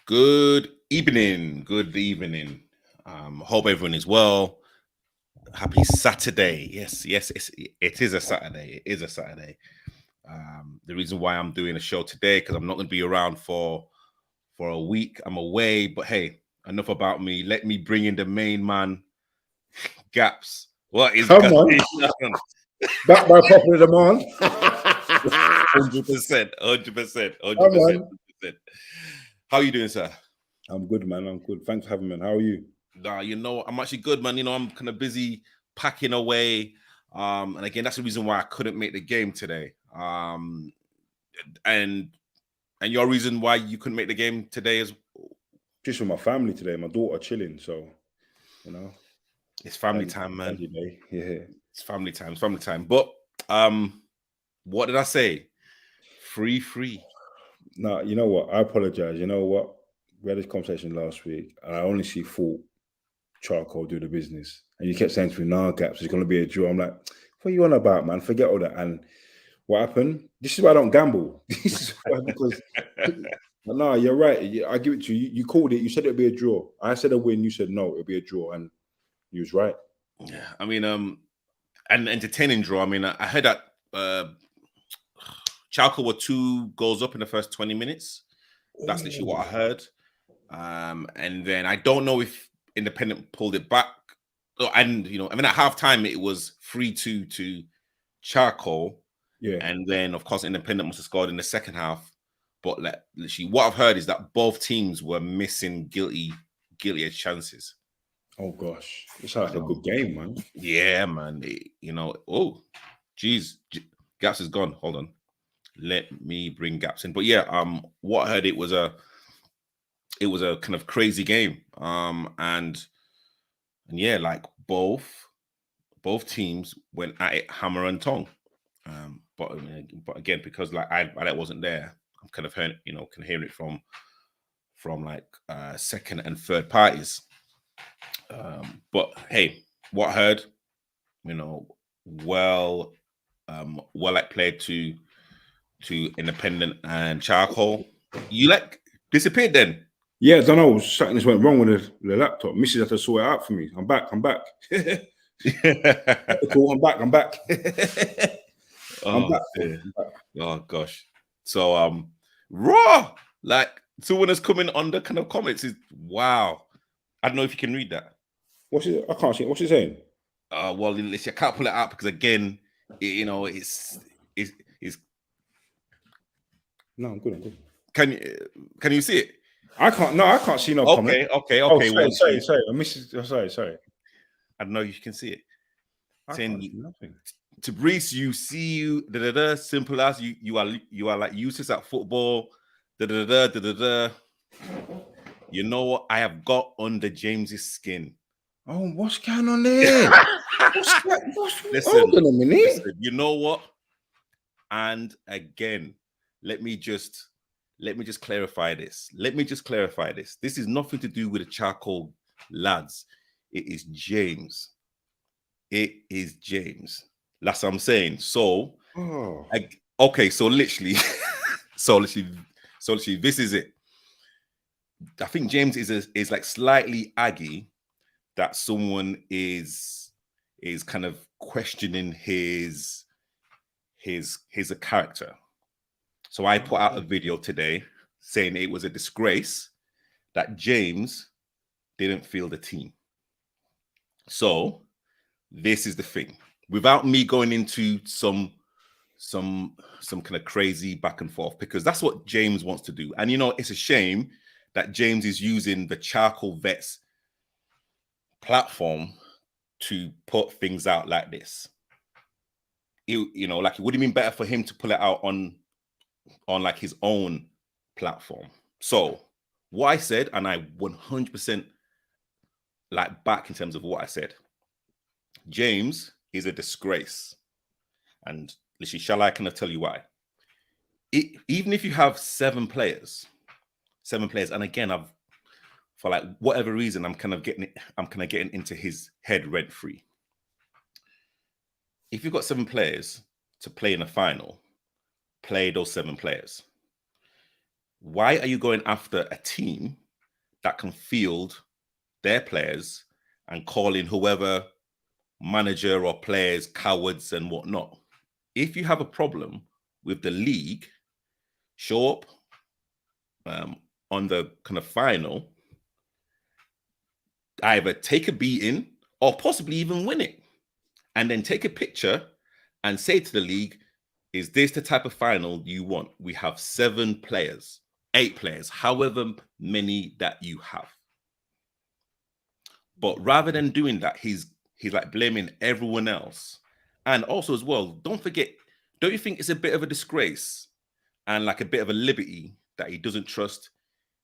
Good evening. Good evening. Hope everyone is well. Happy Saturday. Yes, it is a Saturday. It is a Saturday. The reason why I'm doing a show today because I'm not going to be around for a week. I'm away, but hey, enough about me. Let me bring in the main man, Gapz. What is Come going on, on? back by popular demand. 100%, 100%, Come 100%, on. 100%. How you doing, sir? I'm good, man. I'm good. Thanks for having me, man. How are you? Nah, I'm actually good, man. I'm kind of busy packing away. And again, that's the reason why I couldn't make the game today. And your reason why you couldn't make the game today is Just with my family today. My daughter chilling, so you know, it's family daddy, time, man. daddy day. Yeah. It's family time. It's family time. But what did I say? Free. Nah, you know what? I apologize. You know what? We had this conversation last week, and I honestly thought charcoal do the business. And you kept saying to me, "Nah, Gaps, it's gonna be a draw." I'm like, "What are you on about, man? Forget all that." And what happened? This is why I don't gamble. This is why because no, you're right. I give it to you. You called it. You said it'd be a draw. I said a win. You said no, it'll be a draw, and you was right. Yeah, I mean, an entertaining draw. I mean, I heard that Chalco were 2 goals up in the first 20 minutes. That's literally what I heard. And then I don't know if Independent pulled it back. And at halftime it was 3-2 to Charcoal. Yeah. And then of course Independent must have scored in the second half. But literally what I've heard is that both teams were missing guilty edge chances. Oh gosh, it sounds like a good game, man. Yeah, man. Oh, geez. Gaps is gone. Hold on. Let me bring Gaps in. But yeah, what I heard it was a kind of crazy game. And yeah, like both teams went at it hammer and tongue. But again, because like I wasn't there, I'm kind of hearing, can hear it from like second and third parties. But hey, what I heard, well like played to Independent and Charcoal. You like disappeared then? Yeah, I don't know. Something just went wrong with the laptop. Mrs. had to sort it out for me. I'm back. I'm back. Cool. I'm back. I'm Oh, back. dear. I'm back. Oh gosh. So raw, like someone that's coming on the kind of comments is wow. I don't know if you can read that. What's it? I can't see it. What's it saying? Well, I can't pull it out because again, it's No, I'm good. I'm good. can you see it? I can't. No, I can't see no comment. Okay. Oh, Well, sorry. I missed. Sorry. I don't know if you can see it. I Saying can't see nothing. to Brees, you see you simple as you are like useless at football. You know what? I have got under James's skin. Oh, what's going on there? Listen, hold on a minute. listen, you know what? And again, let me just clarify this. This is nothing to do with the charcoal lads. It is James. That's what I'm saying. So, okay. So literally, this is it. I think James is like slightly aggy that someone is kind of questioning his a character. So I put out a video today saying it was a disgrace that James didn't field the team. So this is the thing. Without me going into some kind of crazy back and forth, because that's what James wants to do. And it's a shame that James is using the Charcoal Vets platform to put things out like this. Like it would have been better for him to pull it out on like his own platform. So what I said, and I 100% like back in terms of what I said, James is a disgrace. And literally, shall I kind of tell you why? Even if you have 7 players, and again, for like whatever reason, I'm kind of getting into his head rent free. If you've got 7 players to play in a final, play those 7 players. why are you going after a team that can field their players and calling whoever manager or players cowards and whatnot? If you have a problem with the league, show up on the kind of final, either take a beating or possibly even win it, and then take a picture and say to the league, is this the type of final you want? We have 7 players, 8 players, however many that you have. But rather than doing that, he's like blaming everyone else. And also as well, don't forget, don't you think it's a bit of a disgrace and like a bit of a liberty that he doesn't trust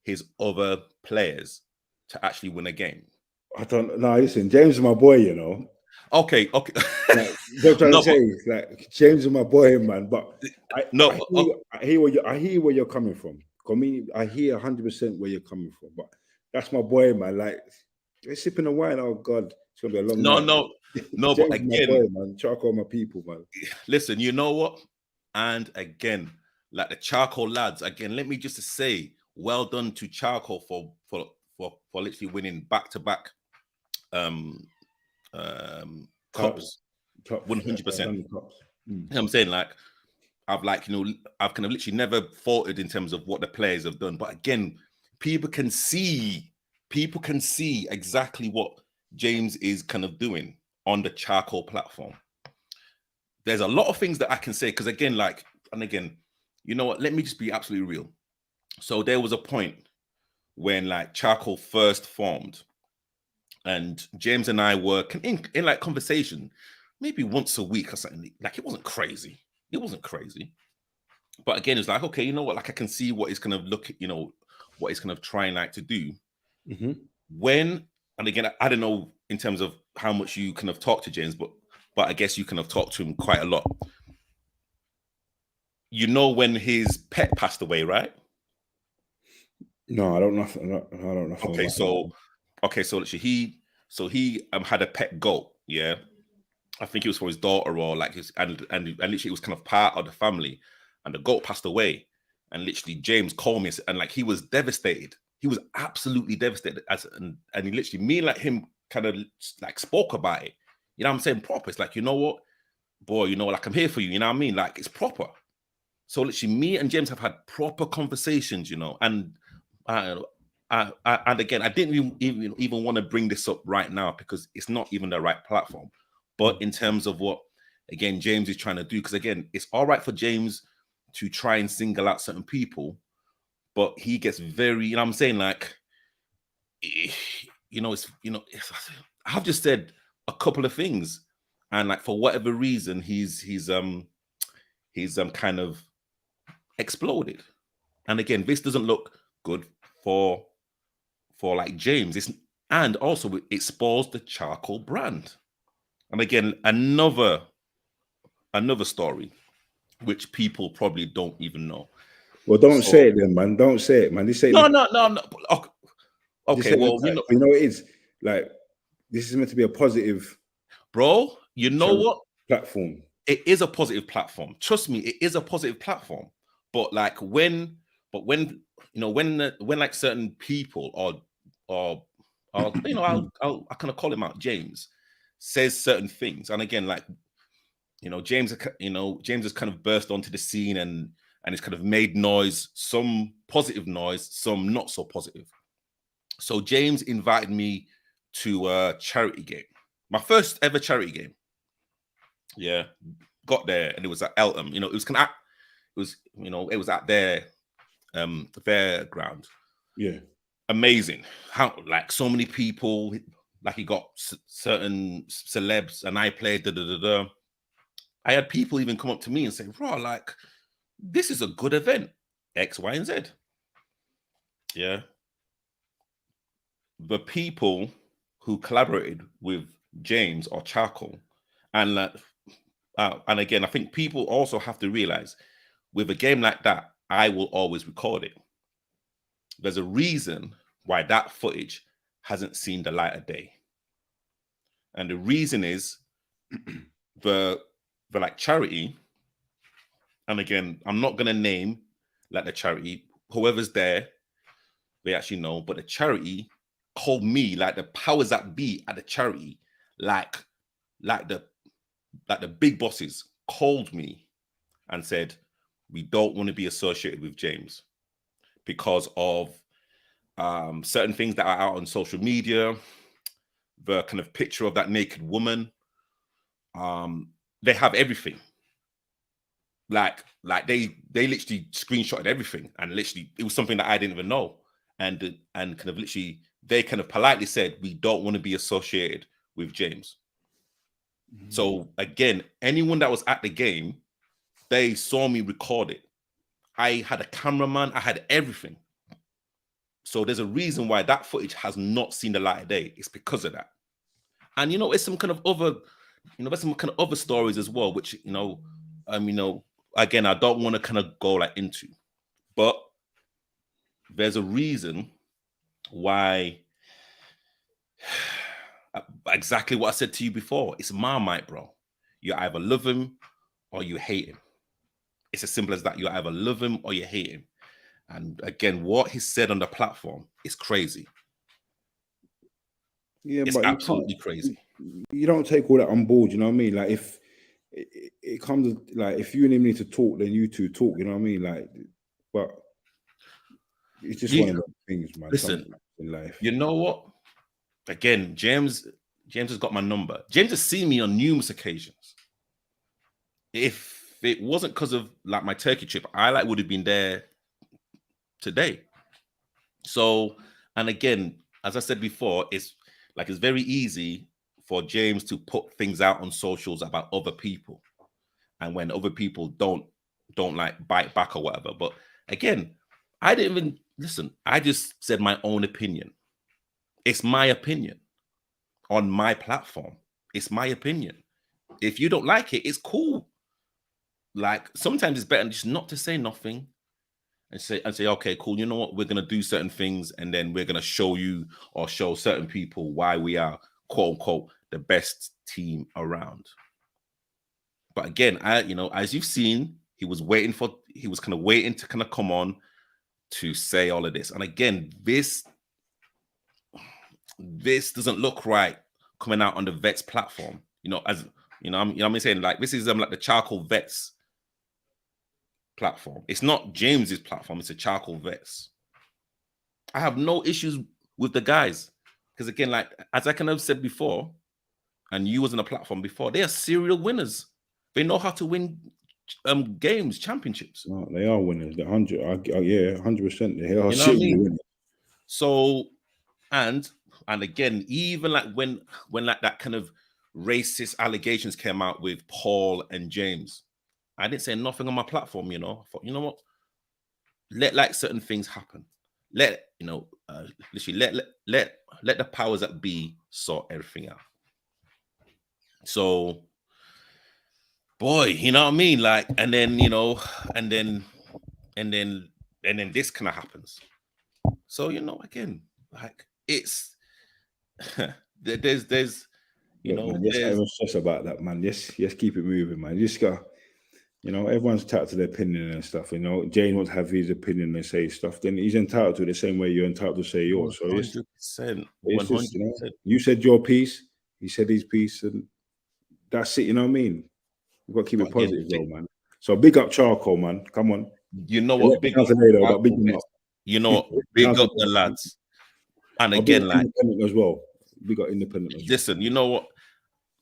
his other players to actually win a game? I don't know. Listen, James is my boy, you know. Okay. Like, what I'm trying to say is, like, James is my boy, man. But I hear where you're coming from. I mean, I hear 100% where you're coming from. But that's my boy, man. Like, we're sipping the wine. Oh God, it's gonna be a long night. No. James But is my again, boy, man. Charcoal, my people, man. Listen, you know what? And again, like the Charcoal lads, again, let me just say, well done to Charcoal for literally winning back-to-back cups, 100%. I'm saying, like, I've kind of literally never faltered in terms of what the players have done. But again, people can see exactly what James is kind of doing on the Charcoal platform. There's a lot of things that I can say because again, you know what? Let me just be absolutely real. So there was a point when like Charcoal first formed, and James and I were in like conversation, maybe once a week or something. Like it wasn't crazy. But again, it's like, okay, you know what? Like I can see what he's kind of what he's kind of trying like to do. Mm-hmm. And again, I don't know in terms of how much you kind of talk to James, but I guess you kind of talk to him quite a lot. You know when his pet passed away, right? No, I don't know. I don't know. So he had a pet goat. Yeah, I think it was for his daughter or like his and literally it was kind of part of the family, and the goat passed away, and literally James called me and like he was devastated. He was absolutely devastated and he literally me and like him kind of like spoke about it. You know what I'm saying? Proper. It's like, you know what, boy, you know, like I'm here for you. You know what I mean? Like it's proper. So literally, me and James have had proper conversations, you know, and and again, I didn't even want to bring this up right now because it's not even the right platform. But in terms of what, again, James is trying to do, because again, it's all right for James to try and single out certain people, but he gets very, you know what I'm saying, like, I've just said a couple of things, and like for whatever reason, he's kind of exploded. And again, this doesn't look good for like James. And also it spoils the Charcoal brand. And again, another story which people probably don't even know. Well, don't say it then, man. Don't say it, man. This ain't no. Okay, well, you know it is like this is meant to be a positive, bro. You know what? Platform. It is a positive platform. Trust me, it is a positive platform. But like when like certain people or you know, I kind of call him out, James says certain things, and again, like, you know, James has kind of burst onto the scene and it's kind of made noise, some positive noise, some not so positive. So James invited me to a charity game, my first ever charity game. Yeah, got there and it was at Eltham. You know, it was at their fairground. Yeah, amazing. How like so many people. Like he got certain celebs, and I played. I had people even come up to me and say, "Raw, like this is a good event. X, Y, and Z." Yeah. The people who collaborated with James or Charcoal, and again, I think people also have to realize with a game like that, I will always record it. There's a reason why that footage hasn't seen the light of day. And the reason is the like charity, and again, I'm not gonna name like the charity, whoever's there, they actually know. But the charity called me, like the powers that be at the charity, like the big bosses called me and said, we don't want to be associated with James because of certain things that are out on social media, the kind of picture of that naked woman. They have everything. Like they literally screenshotted everything, and literally it was something that I didn't even know. And kind of literally they kind of politely said, we don't want to be associated with James. Mm-hmm. So again, anyone that was at the game, they saw me record it. I had a cameraman, I had everything. So there's a reason why that footage has not seen the light of day. It's because of that. And it's some kind of other, there's some kind of other stories as well, which again, I don't want to kind of go like into, but there's a reason why. Exactly what I said to you before. It's Marmite, bro. You either love him or you hate him. It's as simple as that. You either love him or you hate him. And again, what he said on the platform is crazy. Yeah, it's but absolutely crazy. You don't take all that on board. You know what I mean? Like if it comes, like if you and him need to talk, then you two talk. You know what I mean? Like, but it's just one of those things, man. Listen, in life. You know what? Again, James has got my number. James has seen me on numerous occasions. If it wasn't because of like my Turkey trip, I would have been there today. So, and again, as I said before, it's very easy for James to put things out on socials about other people, and when other people don't like bite back or whatever. But again, I didn't even listen. I just said my own opinion. It's my opinion on my platform. It's my opinion. If you don't like it, it's cool. Like sometimes it's better just not to say nothing and say, okay, cool. You know what? We're going to do certain things, and then we're going to show you or show certain people why we are, quote unquote, the best team around. But again, as you've seen, he was kind of waiting to kind of come on to say all of this. And again, this doesn't look right coming out on the Vets platform. I'm saying, like, this is like the Charcoal Vets platform. It's not James's platform. It's a Charcoal Vets. I have no issues with the guys because, again, like as I kind of said before, and you was on a platform before, they are serial winners. They know how to win games, championships. No, they are winners. They're 100%. They are serial winners. So, and again, even like when like that kind of racist allegations came out with Paul and James, I didn't say nothing on my platform. I thought, you know what? Let like certain things happen. Let literally let the powers that be sort everything out. So, boy, you know what I mean? Like, and then and then this kind of happens. So again, like it's there's let's not even stress about that, man. Yes, keep it moving, man. You just got, everyone's entitled to their opinion and stuff. Jane wants to have his opinion and say stuff, then he's entitled to it the same way you're entitled to say yours. So 100%. You said your piece, he said his piece, and that's it. You know what I mean? We've got to keep it positive, though, man. So big up Charcoal, man. Come on. You know what? Big up today, though, but big up. You know what? Big up the lads. And again, like independent as well. We got independent as well. Listen, you know what?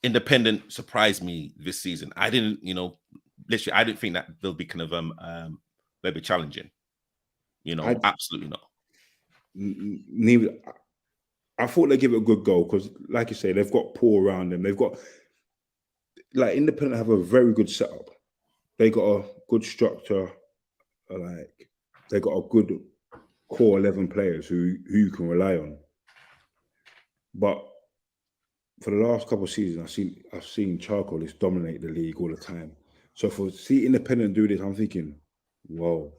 Independent surprised me this season. I didn't, literally, I didn't think that they'll be kind of they'll be challenging. Absolutely not. Neither. I thought they'd give it a good go because, like you say, they've got Paul around them. They've got, like, Independent have a very good setup. They got a good structure. Like, they got a good core 11 players who you can rely on. But for the last couple of seasons, I've seen Charcoal just dominate the league all the time. So for see Independent do this, I'm thinking, whoa,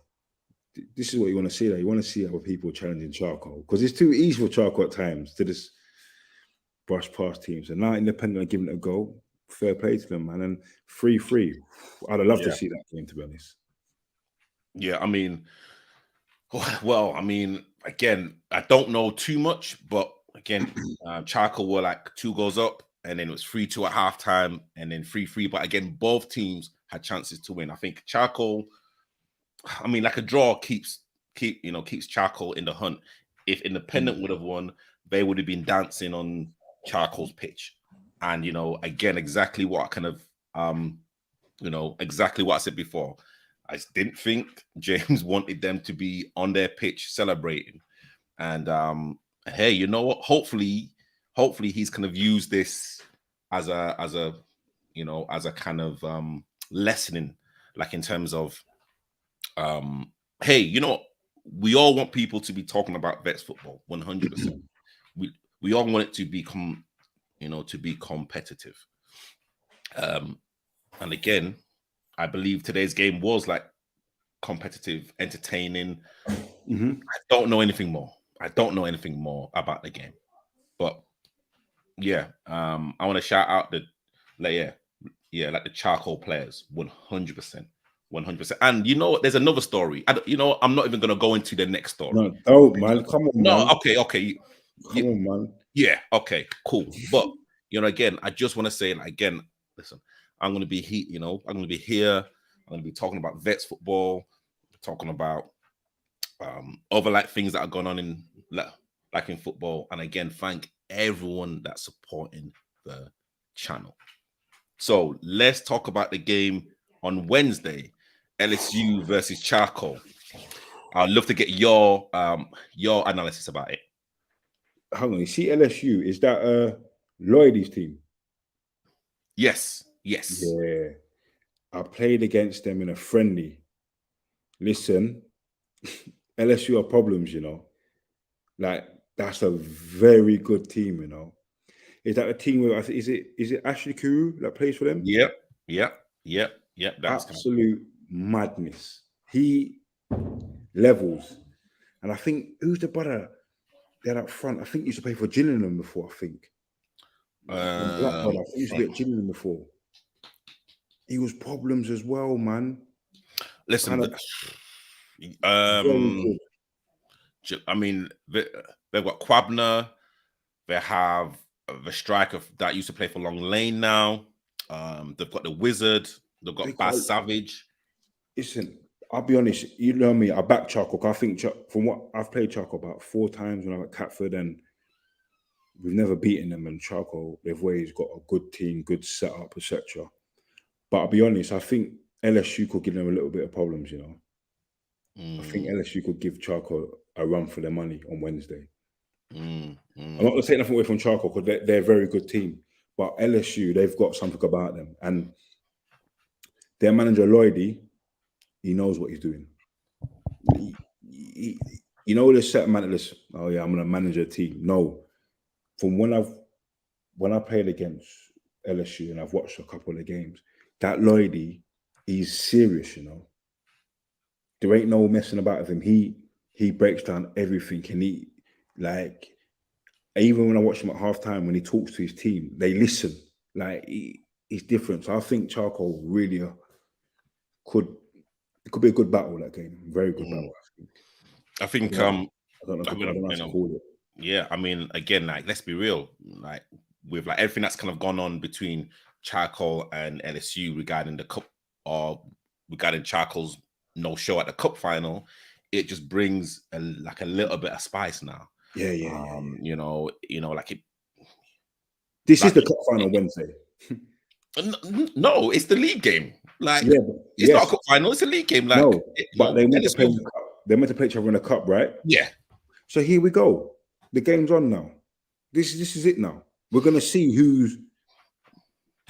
this is what you want to see. There, you want to see other people challenging Charcoal because it's too easy for Charcoal at times to just brush past teams. And now Independent are giving it a go. Fair play to them, man. And 3-3. I'd love to see that game, to be honest. Yeah, I mean, Well, I mean, again, I don't know too much, but again, Charcoal were like 2 goals up, and then it was 3-2 at halftime, and then 3-3. But again, both teams had chances to win. I think Charcoal, I mean, like a draw keeps Charcoal in the hunt. If Independent would have won, they would have been dancing on Charcoal's pitch. And again, exactly what kind of exactly what I said before. I just didn't think James wanted them to be on their pitch celebrating. And hey, you know what? Hopefully he's kind of used this as a kind of lessening, like in terms of hey, we all want people to be talking about Vets football 100%. We all want it to become, to be competitive. And again, I believe today's game was like competitive, entertaining. I don't know anything more. I don't know anything more about the game. But yeah, I want to shout out like the Charcoal players, 100%. 100%. And there's another story. I'm not even going to go into the next story. No, oh man, come on, No, man. okay. Come on, man. Yeah, okay, cool. But again, I just want to say, like, again, listen, I'm going to be I'm going to be here. I'm going to be talking about Vets football, talking about other like things that are going on in like in football. And again, thank everyone that's supporting the channel. So let's talk about the game on Wednesday, LSU versus Charcoal. I'd love to get your analysis about it. Hang on, you see LSU, is that Lloydie's team? Yes. Yeah. I played against them in a friendly. Listen, LSU are problems, Like, that's a very good team, Is that a team where is it Ashley Kuru that plays for them? Yep. That's absolute madness. He levels. And I think who's the brother there up front? I think he used to play for Gillingham before, I think. Black brother, I think he used to be at Gillingham before. He was problems as well, man. Listen, I mean, they've got Quabner. They have the striker that used to play for Long Lane now. They've got the Wizard. They've got Bass Savage. Listen, I'll be honest. You know me. I back Charcoal. I think from what I've played Charcoal about 4 times when I'm at Catford, and we've never beaten them. And Charcoal, they've always got a good team, good setup, etc. But I'll be honest. I think LSU could give them a little bit of problems. I think LSU could give Charcoal a run for their money on Wednesday. I'm not going to take nothing away from Charcoal because they're a very good team. But LSU, they've got something about them. And their manager, Lloydie, he knows what he's doing. There's certain managers, oh yeah, I'm going to manage a team. No. From when I played against LSU and I've watched a couple of the games, that Lloydie, he's serious, There ain't no messing about with him. He breaks down everything, and even when I watch him at halftime, when he talks to his team, they listen. Like he's different. So I think Charcoal really could be a good battle, that game. Very good battle, I think. I don't know how to call it. Yeah, I mean, again, like, let's be real. Like, with like everything that's kind of gone on between Charcoal and LSU regarding the cup, or regarding Charcoal's no show at the cup final, it just brings a little bit of spice now. Yeah. Like it. This is the cup final Wednesday. No, it's the league game. Like, it's not a cup final; it's a league game. Like, no, but they meant to play. They meant to play each other in a cup, right? Yeah. So here we go. The game's on now. This is it now. We're gonna see who's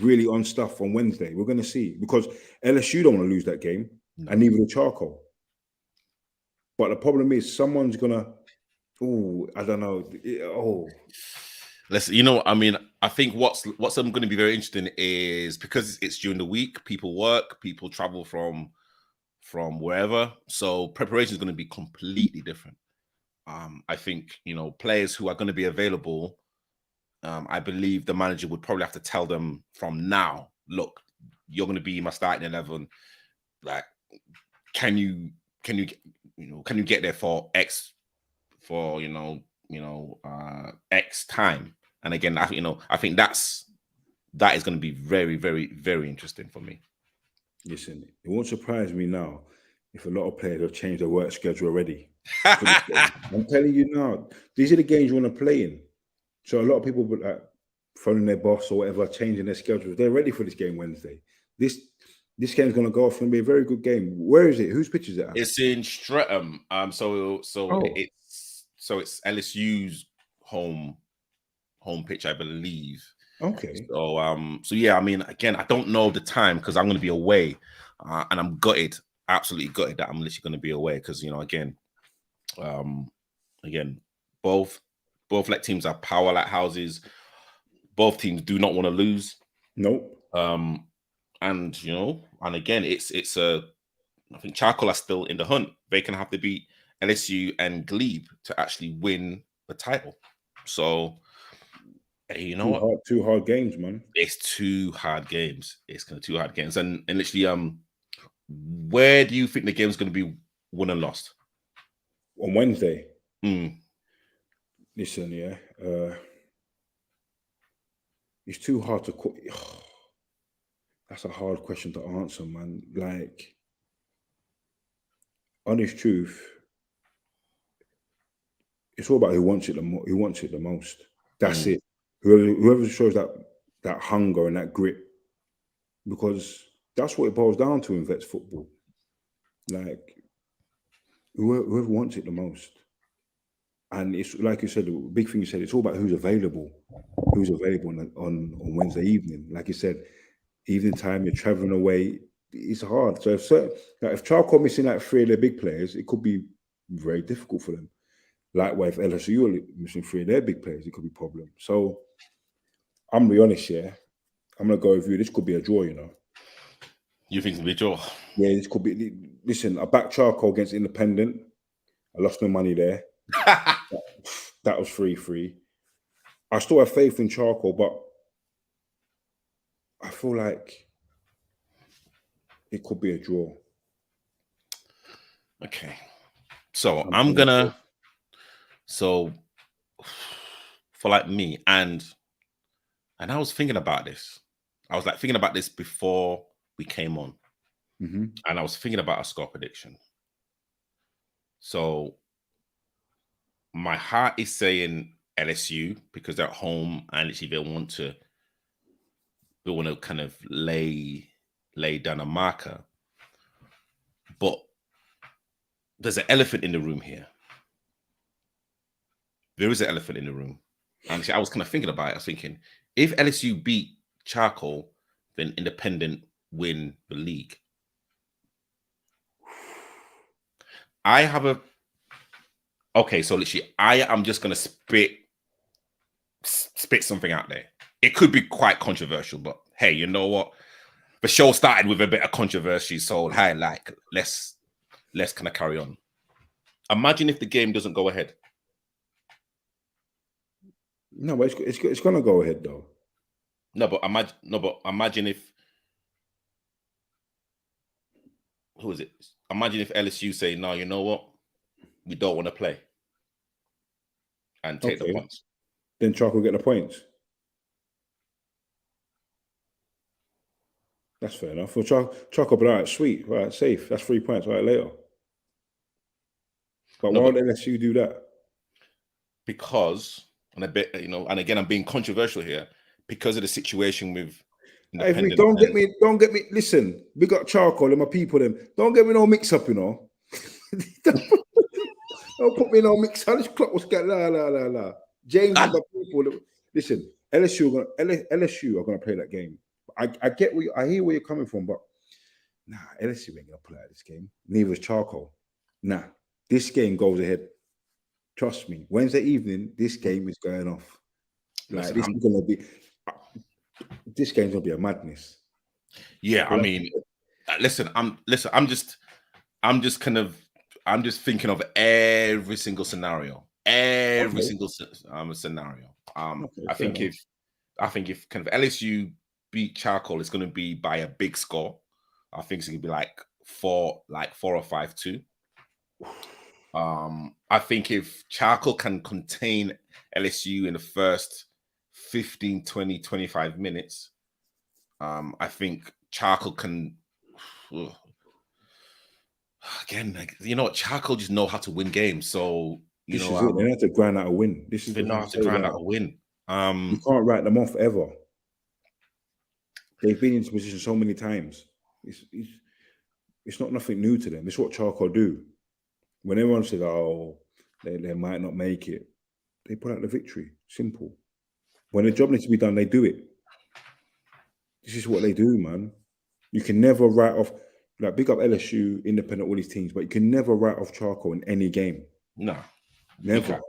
really on stuff on Wednesday. We're gonna see, because LSU don't want to lose that game, and neither do Charcoal. But the problem is, someone's gonna. Oh, I don't know. Listen, I mean, I think what's going to be very interesting is, because it's during the week, people work, people travel from wherever, so preparation is going to be completely different. I think players who are going to be available, I believe the manager would probably have to tell them from now, look, you're going to be my starting 11. Like, can you can you get there for X for X time? And again, I think that is going to be very, very, very interesting for me. Listen, it won't surprise me now if a lot of players have changed their work schedule already for this game. I'm telling you now, these are the games you want to play in. So a lot of people will like phoning their boss or whatever, changing their schedule. They're ready for this game Wednesday. This game's going to go off. It's going to be a very good game. Where is it? Whose pitch is it at? It's in Streatham. So Oh. it's LSU's home pitch, I believe. Okay. So yeah, I mean, again, I don't know the time because I'm going to be away, and I'm gutted, absolutely gutted that I'm literally going to be away because again, both like teams are power like houses. Both teams do not want to lose. Nope. And again, it's I think Charcoal are still in the hunt. They can have to beat LSU and Glebe to actually win the title. So, hey, you know what? Two hard games, man. It's 2 hard games. It's kind of 2 hard games. And literally, where do you think the game's going to be won and lost? On Wednesday. Listen, yeah. It's too hard to call. That's a hard question to answer, man. Like, honest truth, it's all about who wants it the most. That's it. Whoever shows that hunger and that grit, because that's what it boils down to in Vets football. Like, whoever wants it the most. And it's like you said, the big thing you said, it's all about who's available on Wednesday evening. Like you said, evening time, you're traveling away, it's hard. So if Charcoal missing like 3 of their big players, it could be very difficult for them. Likewise, if LSU are missing 3 of their big players, it could be a problem. So I'm gonna be honest, yeah. I'm gonna go with you. This could be a draw, you know. You think it's gonna be a draw? Yeah, this could be. Listen, I backed Charcoal against Independent. I lost my money there. That was 3-3. I still have faith in Charcoal, but I feel like it could be a draw. Okay. So I'm gonna. So for like me, and I was thinking about this. I was like thinking about this before we came on, and I was thinking about a score prediction. So my heart is saying LSU because they're at home and literally they want to kind of lay down a marker. But there's an elephant in the room here. There is an elephant in the room. And I was kind of thinking about it. I was thinking, if LSU beat Charcoal, then Independent win the league. Okay, so literally, I am just going to spit something out there. It could be quite controversial, but hey, you know what? The show started with a bit of controversy, so hey, like let's kind of carry on. Imagine if the game doesn't go ahead. No, but it's gonna go ahead though. No, but imagine if who is it? Imagine if LSU say, no, you know what? We don't want to play. And take the points. Then Charcoal get the points. That's fair enough. For Charcoal, but all right, sweet, all right, safe. That's 3 points. All right, later. But why would LSU do that? Because, and a bit, and again, I'm being controversial here because of the situation with. Hey, don't get me. Listen, we got Charcoal and my people. Them don't get me no mix up, you know. Don't put me in no mix up. This clock was getting la. James and my people. Listen, LSU are gonna play that game. I hear where you're coming from, but nah, LSU ain't gonna play out this game. Neither is Charcoal. Nah, this game goes ahead. Trust me. Wednesday evening, this game is going off. Like this game's gonna be a madness. Yeah, I mean, listen, I'm just thinking of every single scenario. Scenario. I think if kind of LSU beat Charcoal, it's going to be by a big score. I think it's going to be like 4 or 5-2. I think if Charcoal can contain LSU in the first 15, 20, 25 minutes, I think Charcoal can. Ugh. Again, like, Charcoal just know how to win games. So This is it. They have to grind out a win. This is they the know thing how to to say grind out that a win. you can't write them off ever. They've been into position so many times. It's not nothing new to them. It's what Charcoal do. When everyone says, "Oh, they might not make it," they put out the victory. Simple. When the job needs to be done, they do it. This is what they do, man. You can never write off, like, big up LSU, Independent, all these teams, but you can never write off Charcoal in any game. No, Never.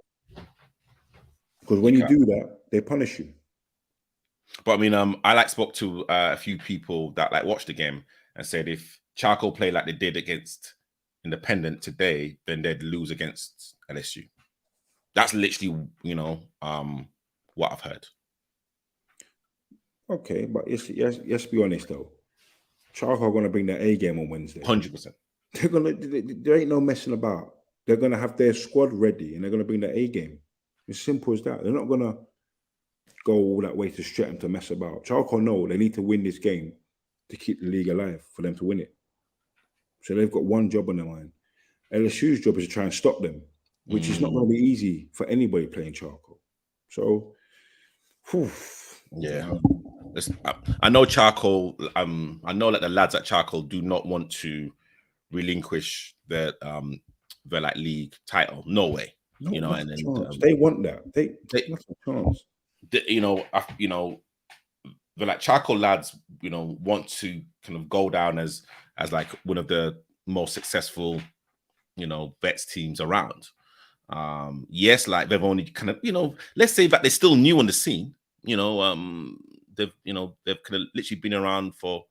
Because when you do that, they punish you. But I mean, I spoke to a few people that watched the game and said if Charcoal play like they did against Independent today, then they'd lose against LSU. That's literally, what I've heard. Okay, but let's be honest though. Charcoal are gonna bring their A game on Wednesday. 100%. There ain't no messing about. They're gonna have their squad ready and they're gonna bring their A game. As simple as that. They're not gonna go all that way to Streatham to mess about. Charcoal know they need to win this game to keep the league alive for them to win it. So they've got one job on their mind. LSU's job is to try and stop them, which is not going to be easy for anybody playing Charcoal. So, yeah. I know Charcoal. I know that the lads at Charcoal do not want to relinquish their league title. No way. No, and then they want that. They not a chance. The Charcoal lads, want to kind of go down as like one of the most successful, vets teams around. Yes, like they've only kind of, let's say that they're still new on the scene. They've kind of literally been around for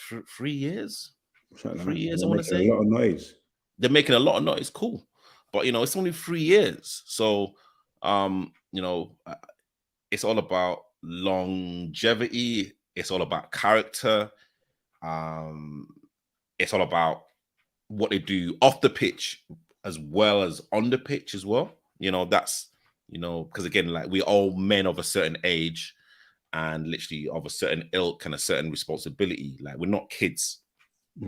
3 years. 3 years, I want to say. A lot of noise. They're making a lot of noise. Cool, but it's only 3 years. So, it's all about longevity. It's all about character. It's all about what they do off the pitch as well as on the pitch as well. That's because again, like, we're all men of a certain age and literally of a certain ilk and a certain responsibility. Like, we're not kids.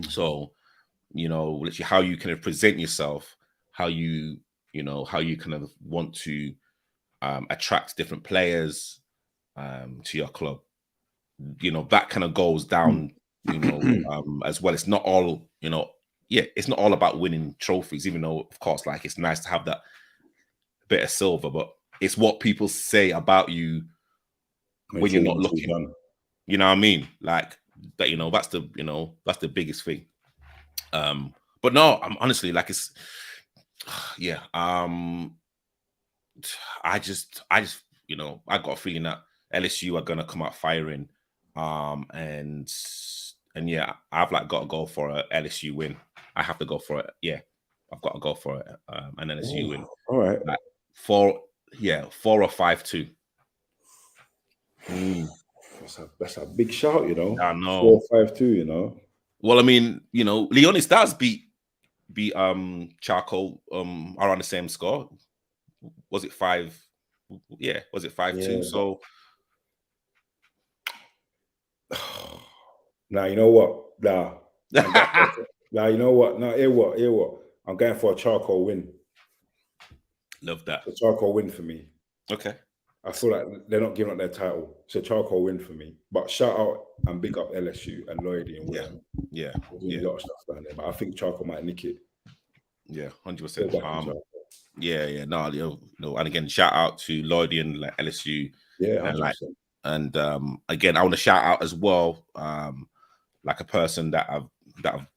So, literally how you kind of present yourself, how you kind of want to attract different players to your club. That kind of goes down, as well. It's not all, it's not all about winning trophies, even though, of course, like, it's nice to have that bit of silver, but it's what people say about you when you're not looking. You know what I mean? Like that, that's the biggest thing. But no, I'm honestly, like, it's yeah. I just I got a feeling that LSU are gonna come out firing. And yeah, I've got to go for a LSU win. I have to go for it. Yeah, I've got to go for it. An LSU win. All right. 4 or 5-2. That's a big shout, I know. 4-5-2, Well, I mean, Leonie Stars beat Charcoal around the same score. Was it 5? Yeah, was it 5-2? So now you know what? Now you know what? Now hear what? I'm going for a Charcoal win. Love that. A Charcoal win for me. Okay. I feel like they're not giving up their title. It's a Charcoal win for me. But shout out and big up LSU and Lloydie and William. Yeah. Doing a lot of stuff down there. But I think Charcoal might nick it. Yeah, 100%. Yeah. No. And again, shout out to Lloydie and LSU. Yeah, 100%. And again, I want to shout out as well, like, a person that I've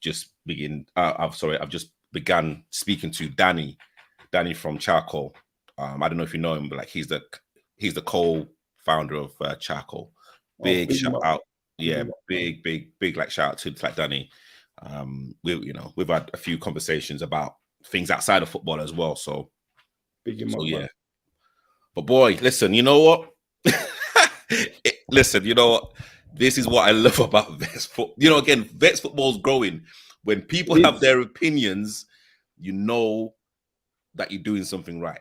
just began speaking to, Danny from Charcoal. I don't know if you know him, but like, he's the co-founder of Charcoal. Big shout out. Yeah, big like shout out to like Danny. We've had a few conversations about things outside of football as well. So yeah. Man. But boy, listen, you know what? Listen, you know what? This is what I love about Vets football. Again, Vets football is growing. When people have their opinions, you know that you're doing something right.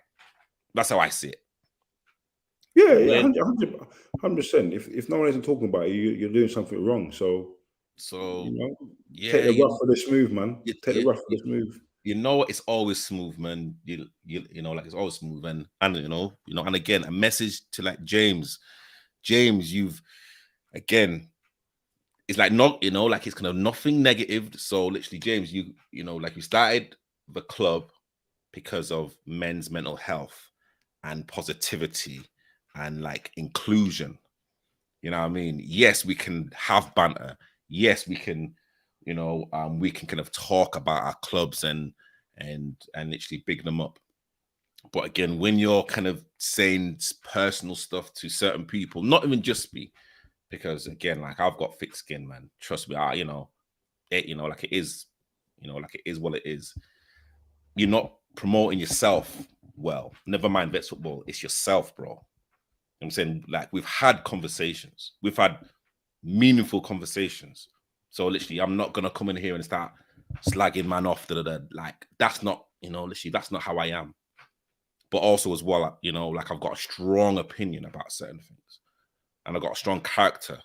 That's how I see it. Yeah, 100%. If no one isn't talking about it, you're doing something wrong. So take Yeah, the rough for the smooth, man. Take the you, rough for the smooth. you know it's always smooth, man. You know, like it's always smooth, and and again, a message to like James, you've again, it's like not, like it's kind of nothing negative. So literally, James, like you started the club because of men's mental health and positivity and like inclusion. You know what I mean? Yes, we can have banter. Yes, we can, we can kind of talk about our clubs and literally big them up. But again, when you're kind of saying personal stuff to certain people, not even just me, because again, like I've got thick skin, man. Trust me, like it is, like it is what it is. You're not promoting yourself well. Never mind vets football, it's yourself, bro. I'm saying, like, we've had conversations, we've had meaningful conversations. So literally, I'm not gonna come in here and start slagging man off. Like, that's not, literally, that's not how I am. But also as well, like I've got a strong opinion about certain things, and I've got a strong character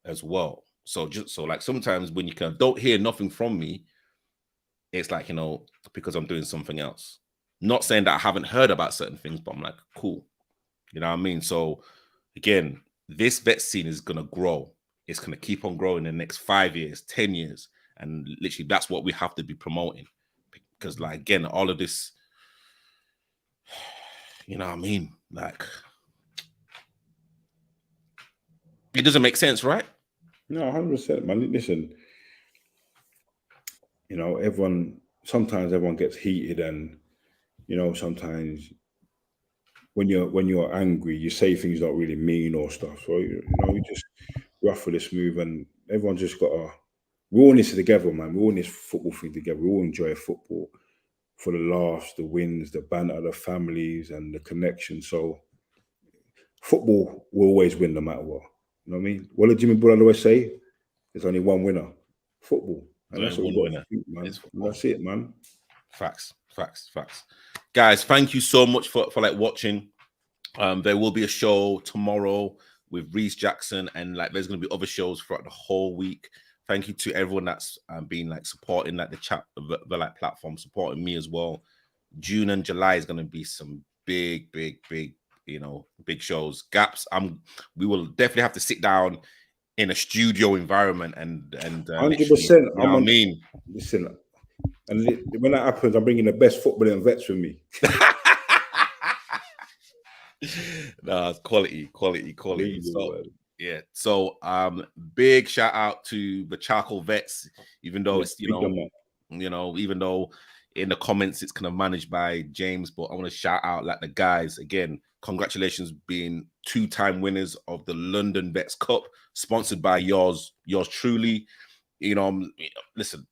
as well. So like sometimes when you don't hear nothing from me, it's like, because I'm doing something else. Not saying that I haven't heard about certain things, but I'm like, cool. You know what I mean? So again, this vet scene is gonna grow. It's gonna keep on growing in the next 5 years, 10 years. And literally that's what we have to be promoting. Because like again, all of this, you know what I mean? Like it doesn't make sense, right? No, 100%, man. Listen, sometimes everyone gets heated, and sometimes when you're angry, you say things not really mean or stuff. So you just rough with the smooth, and everyone just we're all in this together, man. We're all in this football thing together. We all enjoy football for the laughs, the wins, the banter, the families, and the connection. So football will always win no matter what. You know what I mean? What did Jimmy Bullard always say? There's only one winner, football. And There's that's what only we one got to winner. think, man. It's And football. that's it, man. Facts. Guys, thank you so much for like watching. There will be a show tomorrow with Reese Jackson, and like there's going to be other shows throughout the whole week. Thank you to everyone that's been like supporting like the chat, the like platform, supporting me as well. June and July is going to be some big big shows. Gapz, we will definitely have to sit down in a studio environment and 100%. you know what I mean? Listen, and when that happens, I'm bringing the best footballing vets with me. No, it's quality. So, yeah. So big shout out to the Charcoal Vets, even though it's even though in the comments it's kind of managed by James, but I want to shout out like the guys again. Congratulations being 2-time winners of the London Vets Cup, sponsored by yours truly. Listen,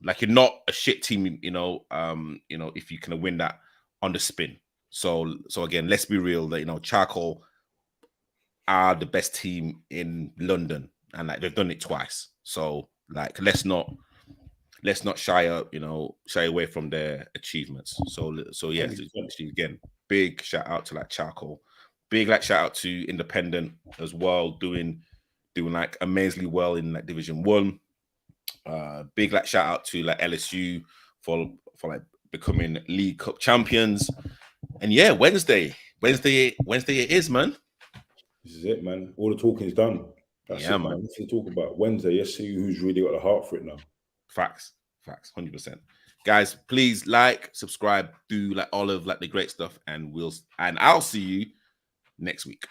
like you're not a shit team, if you can win that on the spin. So again, let's be real that Charcoal are the best team in London, and like they've done it twice. So like let's not shy away from their achievements. So yeah, again, big shout out to like Charcoal. Big like shout out to Independent as well, doing like amazingly well in like Division 1. Big like shout out to like LSU for like becoming League Cup champions. And yeah, Wednesday it is, man. This is it, man. All the talking is done. That's it, man. Let's talk about Wednesday. Let's see who's really got the heart for it now. Facts, 100%. Guys, please like, subscribe, do like all of like the great stuff, and I'll see you next week.